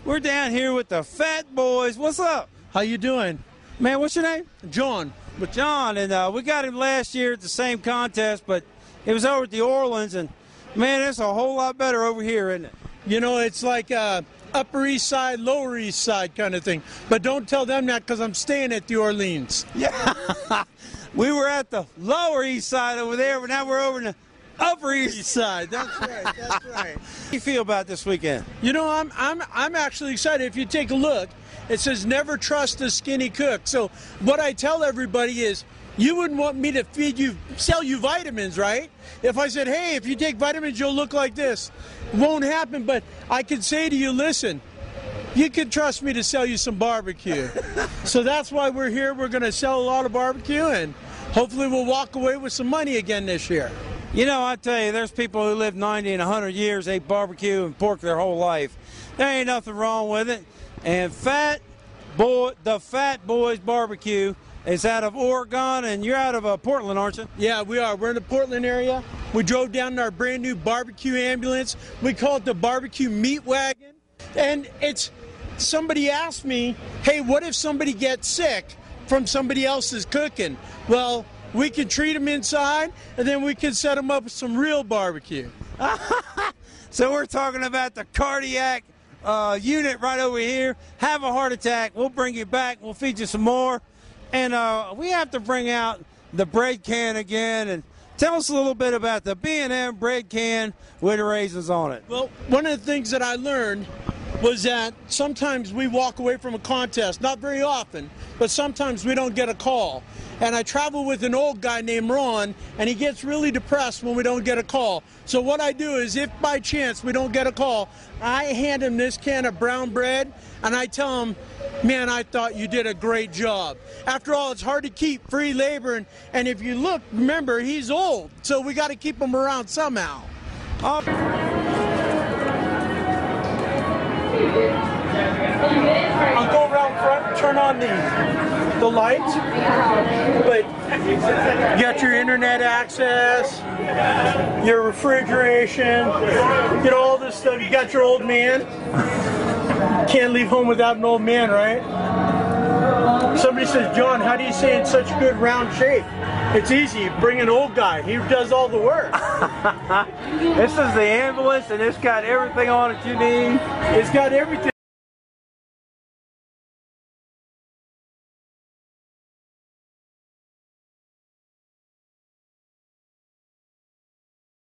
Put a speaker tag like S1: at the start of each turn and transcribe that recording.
S1: We're down here with the Fat Boys. What's up?
S2: How you doing?
S1: Man, what's your name?
S2: John.
S1: With John, and we got him last year at the same contest, but it was over at the Orleans, and man, it's a whole lot better over here, isn't it?
S2: You know, it's like Upper East Side, Lower East Side kind of thing. But don't tell them that because I'm staying at the Orleans.
S1: Yeah. We were at the Lower East Side over there, but now we're over in the Upper East Side.
S2: That's right. That's right.
S1: How do you feel about this weekend?
S2: You know, I'm actually excited. If you take a look, it says never trust a skinny cook. So what I tell everybody is, you wouldn't want me to sell you vitamins, right? If I said, hey, if you take vitamins, you'll look like this. It won't happen, but I could say to you, listen, you can trust me to sell you some barbecue. So that's why we're here. We're going to sell a lot of barbecue, and hopefully we'll walk away with some money again this year.
S1: You know, I tell you, there's people who live 90 and 100 years, ate barbecue and pork their whole life. There ain't nothing wrong with it. And the Fat Boys BBQ is out of Oregon, and you're out of Portland, aren't you?
S2: Yeah, we are. We're in the Portland area. We drove down in our brand new barbecue ambulance. We call it the barbecue meat wagon. And somebody asked me, hey, what if somebody gets sick from somebody else's cooking? Well, we can treat them inside, and then we can set them up with some real barbecue.
S1: So we're talking about the cardiac unit right over here. Have a heart attack. We'll bring you back. We'll feed you some more. And we have to bring out the bread can again. And tell us a little bit about the B&M bread can with raisins on it.
S2: Well, one of the things that I learned was that sometimes we walk away from a contest, not very often, but sometimes we don't get a call. And I travel with an old guy named Ron, and he gets really depressed when we don't get a call. So what I do is, if by chance we don't get a call, I hand him this can of brown bread, and I tell him, man, I thought you did a great job. After all, it's hard to keep free labor, and if you look, remember, he's old, so we got to keep him around somehow.
S1: Oh.
S2: I'll go around front, turn on the lights, but you got your internet access, your refrigeration, you know, all this stuff. You got your old man. Can't leave home without an old man, right? Somebody says, John, how do you stay in such good round shape? It's easy. Bring an old guy. He does all the work.
S1: This is the ambulance, and it's got everything on it you need.
S2: It's got everything.